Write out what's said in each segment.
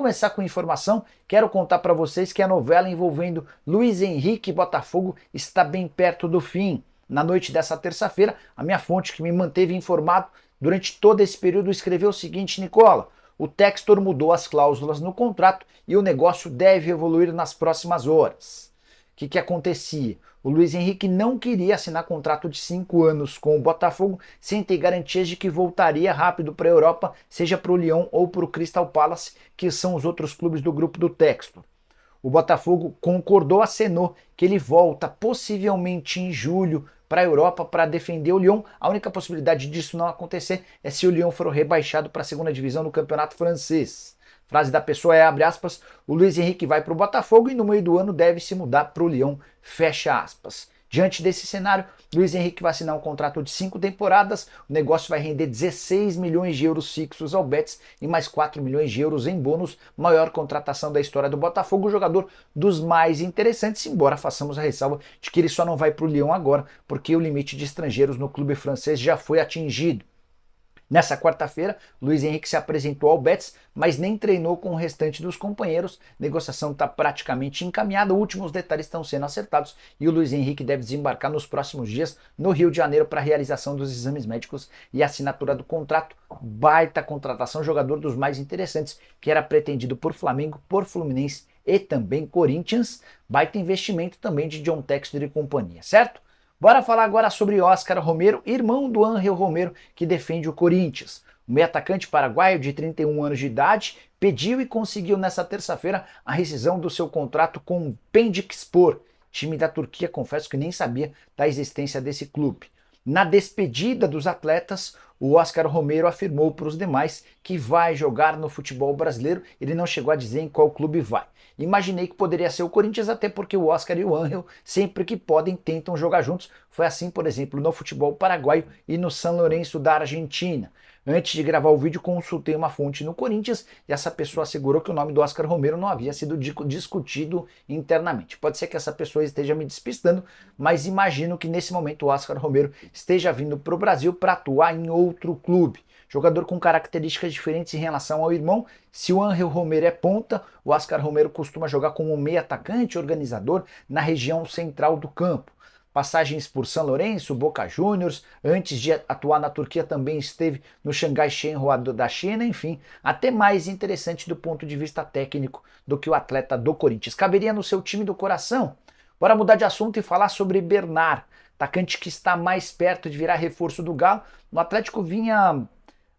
começar com informação. Quero contar para vocês que a novela envolvendo Luiz Henrique e Botafogo está bem perto do fim. Na noite dessa terça-feira, a minha fonte que me manteve informado durante todo esse período escreveu o seguinte: Nicola, o Textor mudou as cláusulas no contrato e o negócio deve evoluir nas próximas horas. O que acontecia? O Luiz Henrique não queria assinar contrato de 5 anos com o Botafogo sem ter garantias de que voltaria rápido para a Europa, seja para o Lyon ou para o Crystal Palace, que são os outros clubes do grupo do Textor. O Botafogo concordou, acenou que ele volta possivelmente em julho para a Europa para defender o Lyon. A única possibilidade disso não acontecer é se o Lyon for rebaixado para a segunda divisão do campeonato francês. Frase da pessoa é, abre aspas, o Luiz Henrique vai para o Botafogo e no meio do ano deve se mudar para o Lyon, fecha aspas. Diante desse cenário, Luiz Henrique vai assinar um contrato de 5 temporadas, o negócio vai render 16 milhões de euros fixos ao Betis e mais 4 milhões de euros em bônus, maior contratação da história do Botafogo, jogador dos mais interessantes, embora façamos a ressalva de que ele só não vai para o Lyon agora, porque o limite de estrangeiros no clube francês já foi atingido. Nessa quarta-feira, Luiz Henrique se apresentou ao Betis, mas nem treinou com o restante dos companheiros. A negociação está praticamente encaminhada, últimos detalhes estão sendo acertados e o Luiz Henrique deve desembarcar nos próximos dias no Rio de Janeiro para a realização dos exames médicos e assinatura do contrato. Baita contratação, jogador dos mais interessantes, que era pretendido por Flamengo, por Fluminense e também Corinthians. Baita investimento também de John Textor e companhia, certo? Bora falar agora sobre Óscar Romero, irmão do Ángel Romero, que defende o Corinthians. O meio atacante paraguaio de 31 anos de idade pediu e conseguiu nessa terça-feira a rescisão do seu contrato com o Pendikspor, time da Turquia. Confesso que nem sabia da existência desse clube. Na despedida dos atletas, o Óscar Romero afirmou para os demais que vai jogar no futebol brasileiro. Ele não chegou a dizer em qual clube vai. Imaginei que poderia ser o Corinthians, até porque o Óscar e o Ángel, sempre que podem, tentam jogar juntos. Foi assim, por exemplo, no futebol paraguaio e no San Lorenzo da Argentina. Antes de gravar o vídeo, consultei uma fonte no Corinthians e essa pessoa assegurou que o nome do Óscar Romero não havia sido discutido internamente. Pode ser que essa pessoa esteja me despistando, mas imagino que nesse momento o Óscar Romero esteja vindo para o Brasil para atuar em outro clube. Jogador com características diferentes em relação ao irmão. Se o Ángel Romero é ponta, o Óscar Romero costuma jogar como um meio atacante organizador na região central do campo. Passagens por São Lourenço, Boca Juniors, antes de atuar na Turquia também esteve no Xangai Shenhua da China, enfim, até mais interessante do ponto de vista técnico do que o atleta do Corinthians. Caberia no seu time do coração? Bora mudar de assunto e falar sobre Bernard, atacante que está mais perto de virar reforço do Galo. O Atlético vinha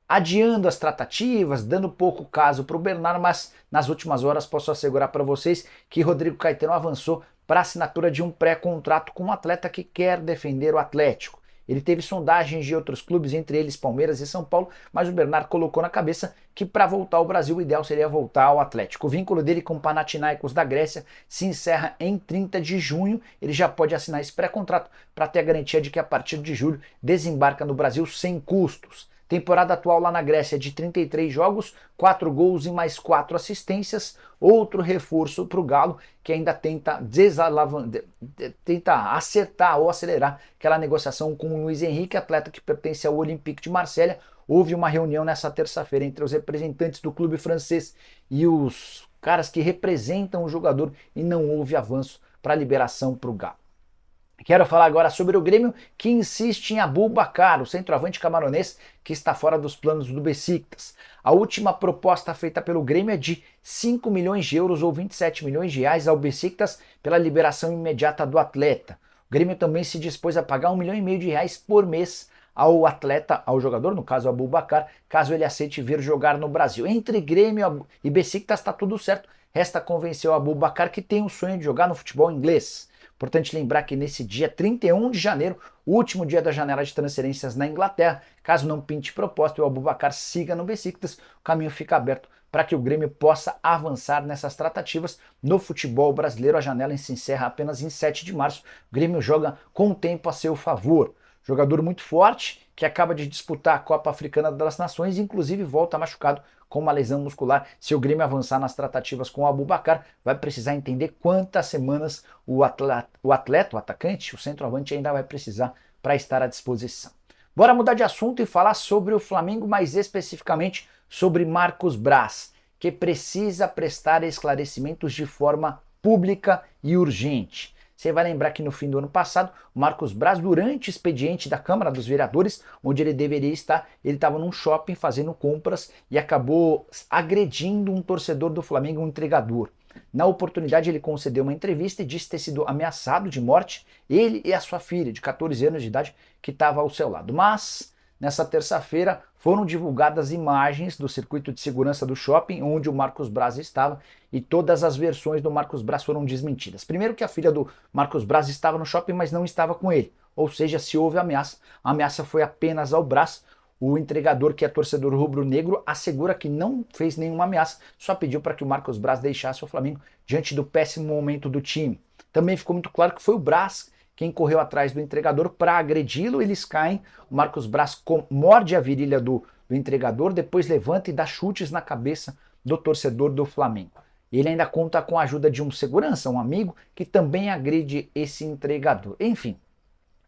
adiando as tratativas, dando pouco caso para o Bernard, mas nas últimas horas posso assegurar para vocês que Rodrigo Caetano avançou para a assinatura de um pré-contrato com um atleta que quer defender o Atlético. Ele teve sondagens de outros clubes, entre eles Palmeiras e São Paulo, mas o Bernard colocou na cabeça que para voltar ao Brasil o ideal seria voltar ao Atlético. O vínculo dele com o Panathinaikos da Grécia se encerra em 30 de junho. Ele já pode assinar esse pré-contrato para ter a garantia de que a partir de julho desembarca no Brasil sem custos. Temporada atual lá na Grécia de 33 jogos, 4 gols e mais 4 assistências. Outro reforço para o Galo, que ainda tenta acertar ou acelerar aquela negociação com o Luiz Henrique, atleta que pertence ao Olympique de Marselha. Houve uma reunião nessa terça-feira entre os representantes do clube francês e os caras que representam o jogador e não houve avanço para a liberação para o Galo. Quero falar agora sobre o Grêmio, que insiste em Aboubakar, o centroavante camaronês que está fora dos planos do Besiktas. A última proposta feita pelo Grêmio é de 5 milhões de euros ou 27 milhões de reais ao Besiktas pela liberação imediata do atleta. O Grêmio também se dispôs a pagar 1,5 milhão de reais por mês ao atleta, ao jogador, no caso Aboubakar, caso ele aceite vir jogar no Brasil. Entre Grêmio e Besiktas está tudo certo, resta convencer o Aboubakar que tem o sonho de jogar no futebol inglês. Importante lembrar que nesse dia 31 de janeiro, o último dia da janela de transferências na Inglaterra, caso não pinte proposta e o Aboubakar siga no Besiktas, o caminho fica aberto para que o Grêmio possa avançar nessas tratativas. No futebol brasileiro, a janela se encerra apenas em 7 de março. O Grêmio joga com o tempo a seu favor. Jogador muito forte, que acaba de disputar a Copa Africana das Nações, inclusive volta machucado com uma lesão muscular. Se o Grêmio avançar nas tratativas com o Aboubakar, vai precisar entender quantas semanas o atleta, o atacante, o centroavante ainda vai precisar para estar à disposição. Bora mudar de assunto e falar sobre o Flamengo, mais especificamente sobre Marcos Braz, que precisa prestar esclarecimentos de forma pública e urgente. Você vai lembrar que no fim do ano passado, o Marcos Braz, durante o expediente da Câmara dos Vereadores, onde ele deveria estar, ele estava num shopping fazendo compras e acabou agredindo um torcedor do Flamengo, um entregador. Na oportunidade, ele concedeu uma entrevista e disse ter sido ameaçado de morte, ele e a sua filha, de 14 anos de idade, que estava ao seu lado. Mas, nessa terça-feira, foram divulgadas imagens do circuito de segurança do shopping, onde o Marcos Braz estava, e todas as versões do Marcos Braz foram desmentidas. Primeiro que a filha do Marcos Braz estava no shopping, mas não estava com ele. Ou seja, se houve ameaça, a ameaça foi apenas ao Braz. O entregador, que é torcedor rubro-negro, assegura que não fez nenhuma ameaça, só pediu para que o Marcos Braz deixasse o Flamengo diante do péssimo momento do time. Também ficou muito claro que foi o Braz quem correu atrás do entregador para agredi-lo, eles caem, o Marcos Braz morde a virilha do entregador, depois levanta e dá chutes na cabeça do torcedor do Flamengo. Ele ainda conta com a ajuda de um segurança, um amigo, que também agride esse entregador. Enfim,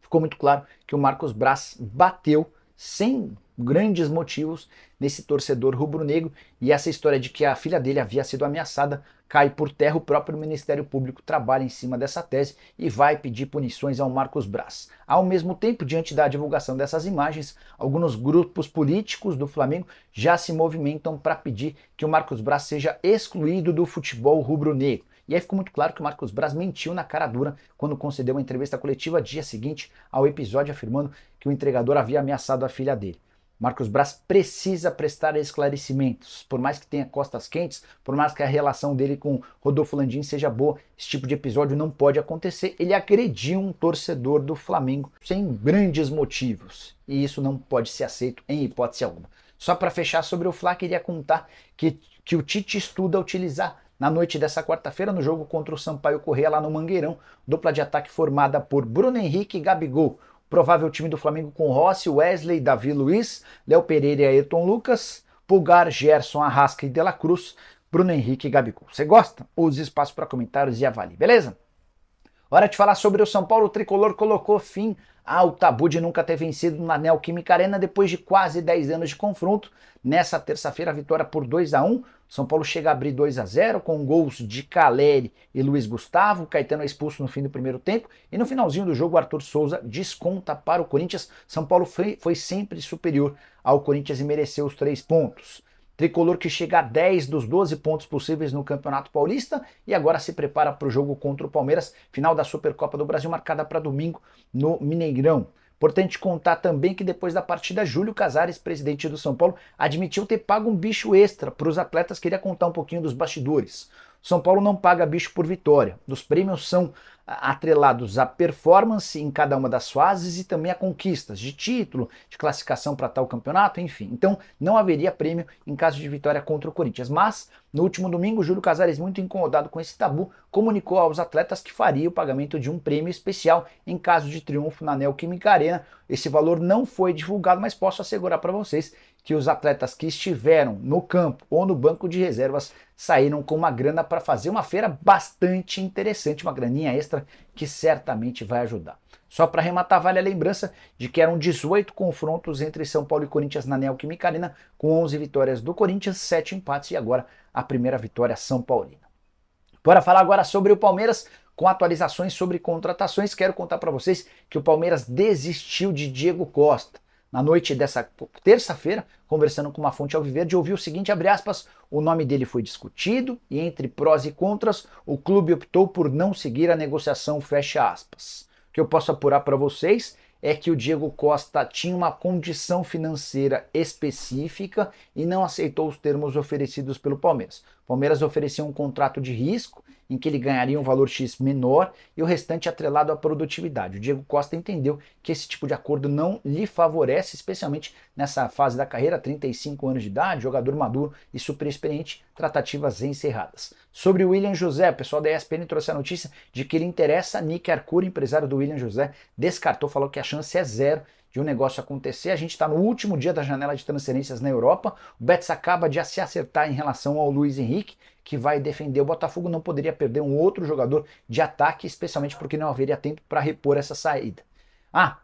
ficou muito claro que o Marcos Braz bateu sem grandes motivos nesse torcedor rubro-negro, e essa história de que a filha dele havia sido ameaçada cai por terra. O próprio Ministério Público trabalha em cima dessa tese e vai pedir punições ao Marcos Braz. Ao mesmo tempo, diante da divulgação dessas imagens, alguns grupos políticos do Flamengo já se movimentam para pedir que o Marcos Braz seja excluído do futebol rubro-negro. E aí ficou muito claro que o Marcos Braz mentiu na cara dura quando concedeu uma entrevista coletiva dia seguinte ao episódio, afirmando que o entregador havia ameaçado a filha dele. Marcos Braz precisa prestar esclarecimentos, por mais que tenha costas quentes, por mais que a relação dele com Rodolfo Landim seja boa, esse tipo de episódio não pode acontecer. Ele agrediu um torcedor do Flamengo sem grandes motivos, e isso não pode ser aceito em hipótese alguma. Só para fechar sobre o Fla, queria contar que o Tite estuda utilizar na noite dessa quarta-feira, no jogo contra o Sampaio Corrêa lá no Mangueirão, dupla de ataque formada por Bruno Henrique e Gabigol. Provável time do Flamengo com Rossi, Wesley, Davi Luiz, Léo Pereira e Ayrton Lucas, Pulgar, Gerson, Arrasca e De La Cruz, Bruno Henrique e Gabigol. Você gosta? Use espaço para comentários e avalie, beleza? Hora de falar sobre o São Paulo. O tricolor colocou fim ao tabu de nunca ter vencido na Neoquímica Arena depois de quase 10 anos de confronto. Nessa terça-feira, a vitória por 2-1. São Paulo chega a abrir 2-0 com gols de Caleri e Luiz Gustavo. Caetano é expulso no fim do primeiro tempo. E no finalzinho do jogo, Arthur Souza desconta para o Corinthians. São Paulo foi sempre superior ao Corinthians e mereceu os 3 pontos. Tricolor que chega a 10 dos 12 pontos possíveis no Campeonato Paulista e agora se prepara para o jogo contra o Palmeiras, final da Supercopa do Brasil, marcada para domingo no Mineirão. Importante contar também que depois da partida, Júlio Casares, presidente do São Paulo, admitiu ter pago um bicho extra para os atletas. Queria contar um pouquinho dos bastidores. São Paulo não paga bicho por vitória. Os prêmios são atrelados à performance em cada uma das fases e também a conquistas de título, de classificação para tal campeonato, enfim. Então não haveria prêmio em caso de vitória contra o Corinthians. Mas no último domingo, Júlio Casares, muito incomodado com esse tabu, comunicou aos atletas que faria o pagamento de um prêmio especial em caso de triunfo na Neoquímica Arena. Esse valor não foi divulgado, mas posso assegurar para vocês que os atletas que estiveram no campo ou no banco de reservas saíram com uma grana para fazer uma feira bastante interessante, uma graninha extra que certamente vai ajudar. Só para arrematar, vale a lembrança de que eram 18 confrontos entre São Paulo e Corinthians na Neoquímica Arena, com 11 vitórias do Corinthians, 7 empates e agora a primeira vitória São Paulina. Bora falar agora sobre o Palmeiras, com atualizações sobre contratações. Quero contar para vocês que o Palmeiras desistiu de Diego Costa. Na noite dessa terça-feira, conversando com uma fonte alviverde, ouvi o seguinte, abre aspas, o nome dele foi discutido e entre prós e contras, o clube optou por não seguir a negociação, fecha aspas. O que eu posso apurar para vocês é que o Diego Costa tinha uma condição financeira específica e não aceitou os termos oferecidos pelo Palmeiras. O Palmeiras oferecia um contrato de risco, em que ele ganharia um valor X menor e o restante atrelado à produtividade. O Diego Costa entendeu que esse tipo de acordo não lhe favorece, especialmente nessa fase da carreira, 35 anos de idade, jogador maduro e super experiente, tratativas encerradas. Sobre o William José, o pessoal da ESPN trouxe a notícia de que ele interessa. Nick Arcuri, empresário do William José, descartou, falou que a chance é zero de um negócio acontecer. A gente está no último dia da janela de transferências na Europa. O Betis acaba de se acertar em relação ao Luiz Henrique, que vai defender o Botafogo. Não poderia perder um outro jogador de ataque, especialmente porque não haveria tempo para repor essa saída.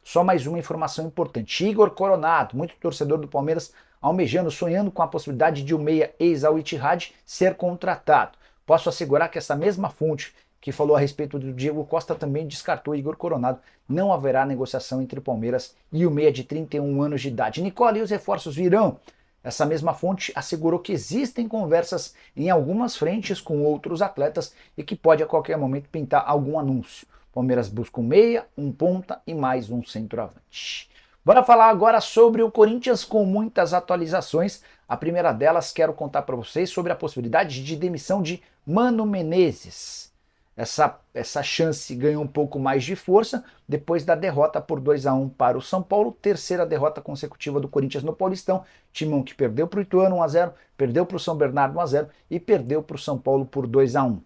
Só mais uma informação importante. Igor Coronado, muito torcedor do Palmeiras, almejando, sonhando com a possibilidade de o meia ex-Al Ittihad ser contratado. Posso assegurar que essa mesma fonte que falou a respeito do Diego Costa também descartou Igor Coronado. Não haverá negociação entre o Palmeiras e o meia de 31 anos de idade. Nicole, e os reforços virão? Essa mesma fonte assegurou que existem conversas em algumas frentes com outros atletas e que pode a qualquer momento pintar algum anúncio. Palmeiras busca um meia, um ponta e mais um centroavante. Bora falar agora sobre o Corinthians com muitas atualizações. A primeira delas, quero contar para vocês sobre a possibilidade de demissão de Mano Menezes. Essa chance ganhou um pouco mais de força depois da derrota por 2-1 para o São Paulo, terceira derrota consecutiva do Corinthians no Paulistão, timão que perdeu para o Ituano 1-0, perdeu para o São Bernardo 1-0 e perdeu para o São Paulo por 2-1.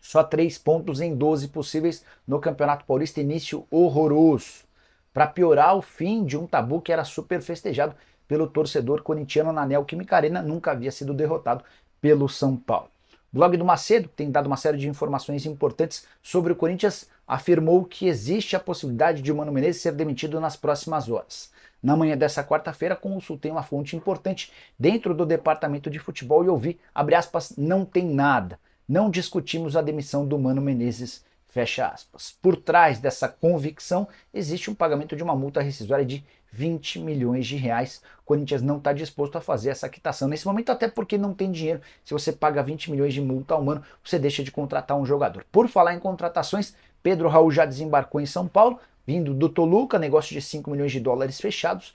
Só 3 pontos em 12 possíveis no Campeonato Paulista, início horroroso. Para piorar, o fim de um tabu que era super festejado pelo torcedor corintiano na Neoquímica Arena, nunca havia sido derrotado pelo São Paulo. O blog do Macedo, que tem dado uma série de informações importantes sobre o Corinthians, afirmou que existe a possibilidade de o Mano Menezes ser demitido nas próximas horas. Na manhã dessa quarta-feira, consultei uma fonte importante dentro do departamento de futebol e ouvi, abre aspas, não tem nada. Não discutimos a demissão do Mano Menezes, fecha aspas. Por trás dessa convicção, existe um pagamento de uma multa rescisória de 20 milhões de reais. O Corinthians não está disposto a fazer essa quitação nesse momento, até porque não tem dinheiro. Se você paga 20 milhões de multa ao ano, você deixa de contratar um jogador. Por falar em contratações, Pedro Raul já desembarcou em São Paulo, vindo do Toluca, negócio de 5 milhões de dólares fechados.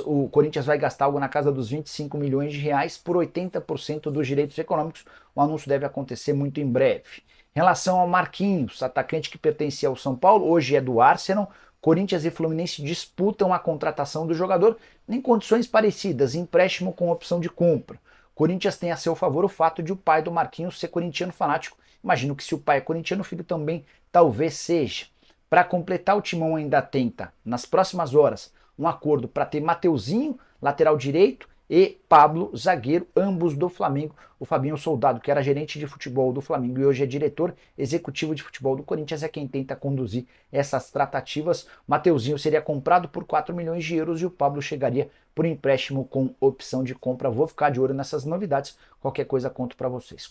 O Corinthians vai gastar algo na casa dos 25 milhões de reais por 80% dos direitos econômicos. O anúncio deve acontecer muito em breve. Em relação ao Marquinhos, atacante que pertencia ao São Paulo, hoje é do Arsenal, Corinthians e Fluminense disputam a contratação do jogador em condições parecidas, empréstimo com opção de compra. Corinthians tem a seu favor o fato de o pai do Marquinhos ser corintiano fanático. Imagino que se o pai é corintiano, o filho também talvez seja. Para completar, o Timão ainda tenta, nas próximas horas, um acordo para ter Mateuzinho, lateral direito, e Pablo, zagueiro, ambos do Flamengo. O Fabinho Soldado, que era gerente de futebol do Flamengo e hoje é diretor executivo de futebol do Corinthians, é quem tenta conduzir essas tratativas. Mateuzinho seria comprado por 4 milhões de euros e o Pablo chegaria por empréstimo com opção de compra. Vou ficar de olho nessas novidades. Qualquer coisa conto para vocês.